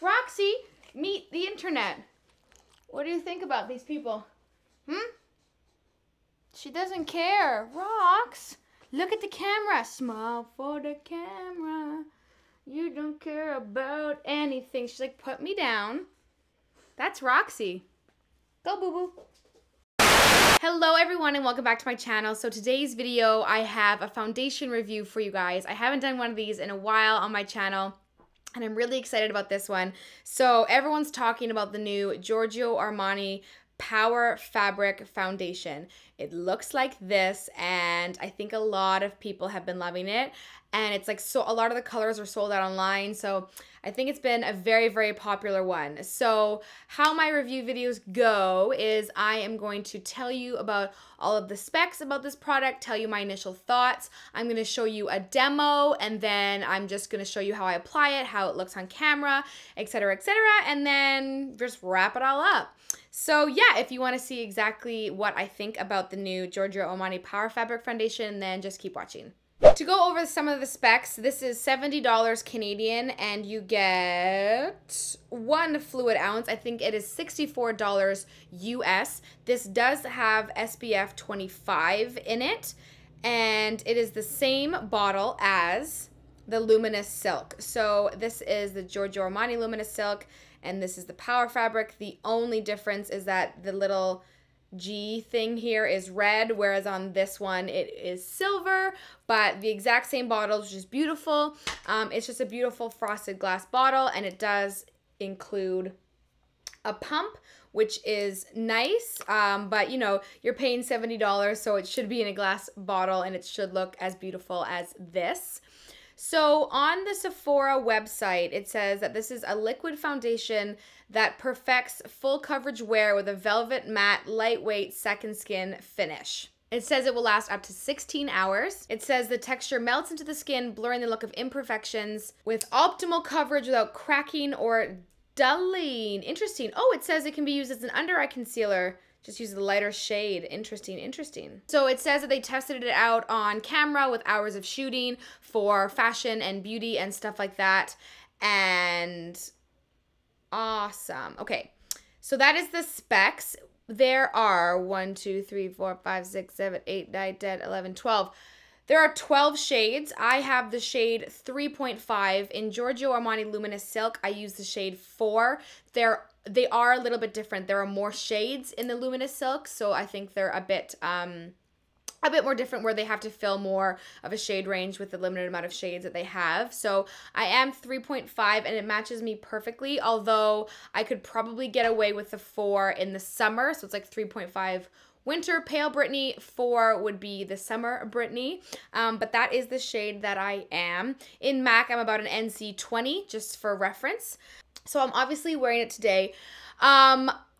Roxy, meet the internet. What do you think about these people? She doesn't care. Rox, look at the camera. Smile for the camera. You don't care about anything. She's like, put me down. That's Roxy. Go, boo-boo. Hello everyone and welcome back to my channel. So today's video, I have a foundation review for you guys. I haven't done one of these in a while on my channel, and I'm really excited about this one. So everyone's talking about the new Giorgio Armani Power Fabric Foundation. It looks like this, and I think a lot of people have been loving it. And it's like, so a lot of the colors are sold out online, so I think it's been a very, very popular one. So how my review videos go is I am going to tell you about all of the specs about this product, tell you my initial thoughts. I'm going to show you a demo, and then I'm just going to show you how I apply it, how it looks on camera, etc., and then just wrap it all up. So yeah, if you want to see exactly what I think about the new Giorgio Armani Power Fabric Foundation, then just keep watching. To go over some of the specs, this is $70 Canadian, and you get 1 fluid ounce. I think it is $64 US. This does have SPF 25 in it, and it is the same bottle as the Luminous Silk. So this is the Giorgio Armani Luminous Silk, and this is the Power Fabric. The only difference is that the little G thing here is red, whereas on this one it is silver, but the exact same bottle, which is beautiful. It's just a beautiful frosted glass bottle, and it does include a pump, which is nice, but you know, you're paying $70, so it should be in a glass bottle, and it should look as beautiful as this. So on the Sephora website, it says that this is a liquid foundation that perfects full coverage wear with a velvet matte, lightweight second skin finish. It says it will last up to 16 hours. It says the texture melts into the skin, blurring the look of imperfections with optimal coverage without cracking or dulling. Interesting. Oh, it says it can be used as an under eye concealer. Just use the lighter shade. Interesting, interesting. So it says that they tested it out on camera with hours of shooting for fashion and beauty and stuff like that. And awesome. Okay, so that is the specs. There are 1, 2, 3, 4, 5, 6, 7, 8, 9, 10, 11, 12. There are 12 shades. I have the shade 3.5. In Giorgio Armani Luminous Silk, I use the shade 4. They are a little bit different. There are more shades in the Luminous Silk, so I think they're a bit more different, where they have to fill more of a shade range with the limited amount of shades that they have. So I am 3.5, and it matches me perfectly, although I could probably get away with the 4 in the summer, so it's like 3.5 winter pale Brittany, 4 would be the summer Brittany, but that is the shade that I am. In MAC, I'm about an NC 20, just for reference. So I'm obviously wearing it today.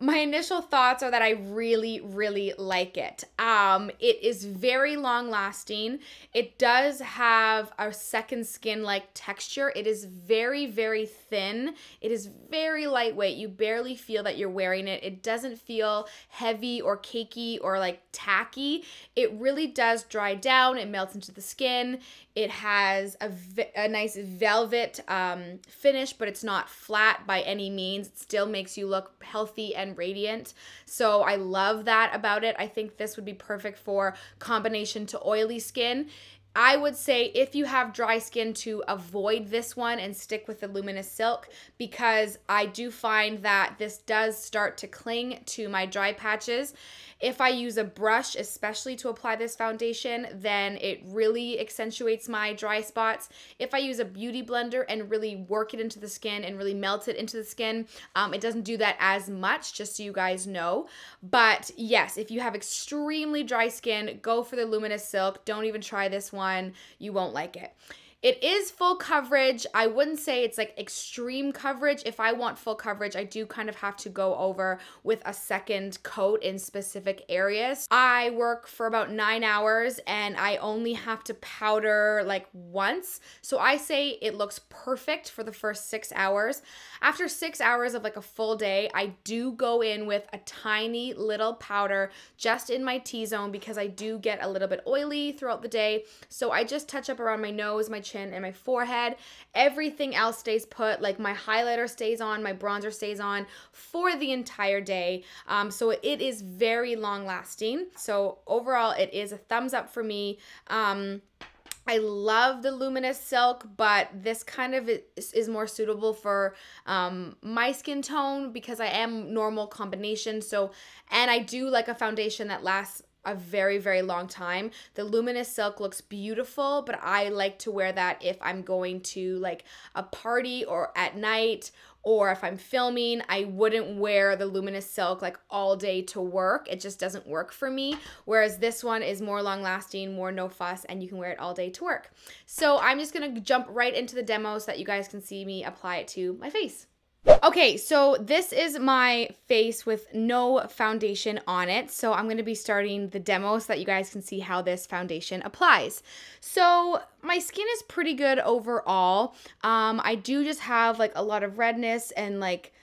My initial thoughts are that I really, really like it. It is very long lasting. It does have a second skin-like texture. It is very, very thin. It is very lightweight. You barely feel that you're wearing it. It doesn't feel heavy or cakey or like tacky. It really does dry down. It melts into the skin. It has a nice velvet finish, but it's not flat by any means. It still makes you look healthy and radiant. So I love that about it. I think this would be perfect for combination to oily skin. I would say if you have dry skin, to avoid this one and stick with the Luminous Silk, because I do find that this does start to cling to my dry patches. If I use a brush, especially to apply this foundation, then it really accentuates my dry spots. If I use a beauty blender and really work it into the skin and really melt it into the skin, it doesn't do that as much, just so you guys know. But yes, if you have extremely dry skin, go for the Luminous Silk. Don't even try this one. You won't like it. It is full coverage. I wouldn't say it's like extreme coverage. If I want full coverage, I do kind of have to go over with a second coat in specific areas. I work for about 9 hours and I only have to powder like once. So I say it looks perfect for the first 6 hours. After 6 hours of like a full day, I do go in with a tiny little powder just in my T-zone because I do get a little bit oily throughout the day. So I just touch up around my nose, my chin, chin and my forehead. Everything else stays put. Like my highlighter stays on, my bronzer stays on for the entire day. So it is very long lasting. So overall, it is a thumbs up for me. I love the luminous silk, but this kind of is more suitable for my skin tone because I am normal combination. So, and I do like a foundation that lasts a very, very long time. The luminous silk looks beautiful, but I like to wear that if I'm going to like a party or at night, or if I'm filming. I wouldn't wear the luminous silk like all day to work. It just doesn't work for me. Whereas this one is more long lasting, more no fuss, and you can wear it all day to work. So I'm just gonna jump right into the demo so that you guys can see me apply it to my face. Okay, so this is my face with no foundation on it. So I'm going to be starting the demo so that you guys can see how this foundation applies. So my skin is pretty good overall. I do just have like a lot of redness and like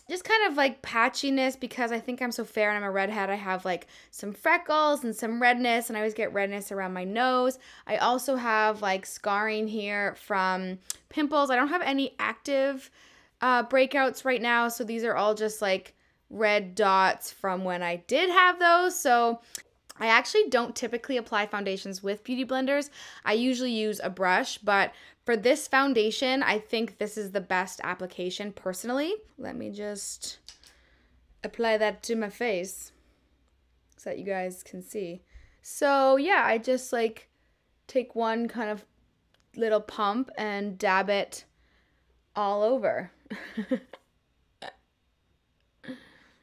just kind of like patchiness because I think I'm so fair and I'm a redhead. I have like some freckles and some redness, and I always get redness around my nose. I also have like scarring here from pimples. I don't have any active breakouts right now, so these are all just like red dots from when I did have those. So I actually don't typically apply foundations with beauty blenders. I usually use a brush, but for this foundation, I think this is the best application personally. Let me just apply that to my face so that you guys can see. So yeah, I just like take one kind of little pump and dab it all over.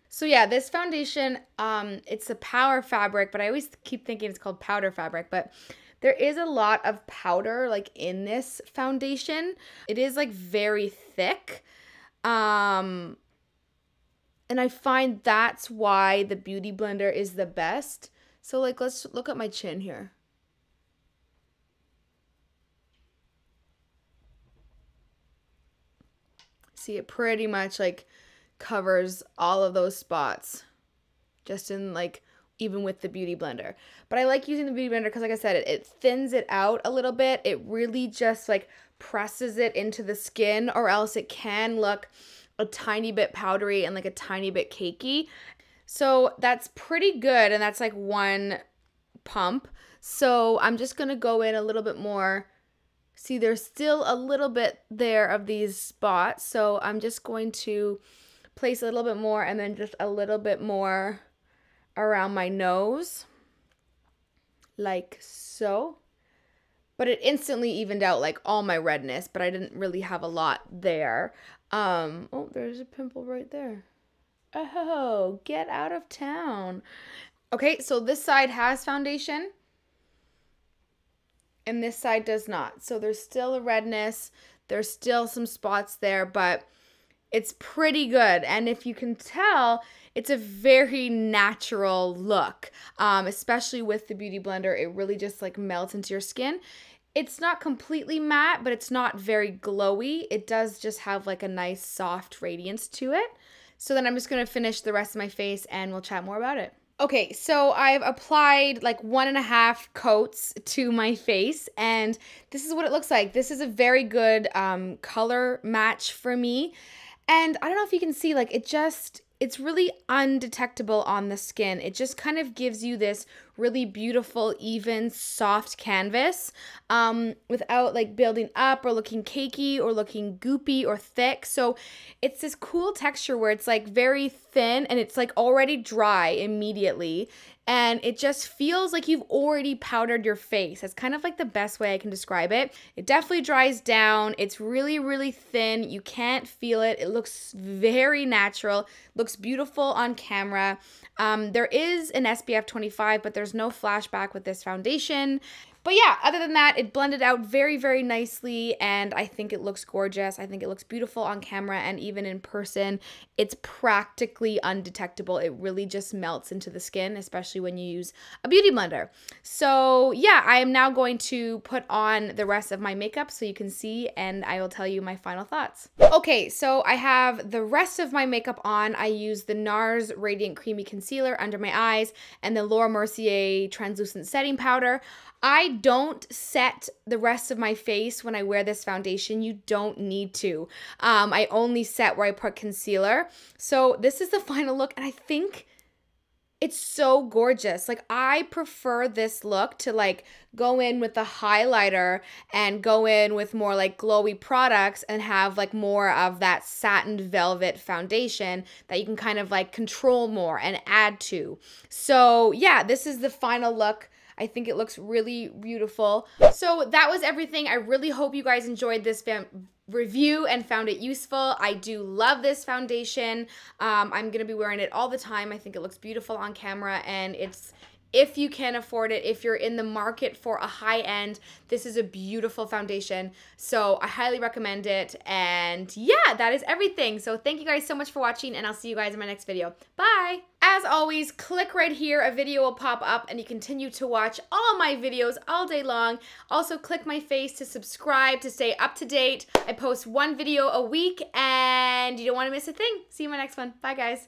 So yeah, this foundation, it's a power fabric, but I always keep thinking it's called powder fabric, but there is a lot of powder like in this foundation. It is like very thick. And I find that's why the beauty blender is the best. So like, let's look at my chin here. See, it pretty much like covers all of those spots just in like even with the beauty blender. But I like using the beauty blender because like I said, it thins it out a little bit. It really just like presses it into the skin, or else it can look a tiny bit powdery and like a tiny bit cakey. So that's pretty good, and that's like one pump. So I'm just gonna go in a little bit more. See, there's still a little bit there of these spots, so I'm just going to place a little bit more and then just a little bit more around my nose, like so. But it instantly evened out like all my redness, but I didn't really have a lot there. Oh, there's a pimple right there. Oh, get out of town. Okay, so this side has foundation, and this side does not. So there's still a redness. There's still some spots there, but it's pretty good. And if you can tell, it's a very natural look, especially with the beauty blender. It really just like melts into your skin. It's not completely matte, but it's not very glowy. It does just have like a nice soft radiance to it. So then I'm just gonna finish the rest of my face and we'll chat more about it. Okay, so I've applied like 1.5 coats to my face, and this is what it looks like. This is a very good color match for me. And I don't know if you can see, like it's really undetectable on the skin. It just kind of gives you this really beautiful, even, soft canvas without like building up or looking cakey or looking goopy or thick. So it's this cool texture where it's like very thin and it's like already dry immediately. And it just feels like you've already powdered your face. That's kind of like the best way I can describe it. It definitely dries down. It's really, really thin. You can't feel it. It looks very natural. Looks beautiful on camera. There is an SPF 25, but there's no flashback with this foundation. But yeah, other than that, it blended out very, very nicely, and I think it looks gorgeous. I think it looks beautiful on camera, and even in person, it's practically undetectable. It really just melts into the skin, especially when you use a beauty blender. So yeah, I am now going to put on the rest of my makeup so you can see, and I will tell you my final thoughts. Okay, so I have the rest of my makeup on. I use the NARS Radiant Creamy Concealer under my eyes and the Laura Mercier Translucent Setting Powder. I don't set the rest of my face when I wear this foundation. You don't need to. I only set where I put concealer. So this is the final look, and I think it's so gorgeous. Like, I prefer this look to like go in with the highlighter and go in with more like glowy products and have like more of that satin velvet foundation that you can kind of like control more and add to. So yeah, this is the final look. I think it looks really beautiful. So that was everything. I really hope you guys enjoyed this review and found it useful. I do love this foundation. I'm gonna be wearing it all the time. I think it looks beautiful on camera, and it's, if you can afford it, if you're in the market for a high end, this is a beautiful foundation. So I highly recommend it. And yeah, that is everything. So thank you guys so much for watching, and I'll see you guys in my next video. Bye. As always, click right here. A video will pop up and you continue to watch all my videos all day long. Also, click my face to subscribe to stay up to date. I post one video a week and you don't want to miss a thing. See you in my next one. Bye, guys.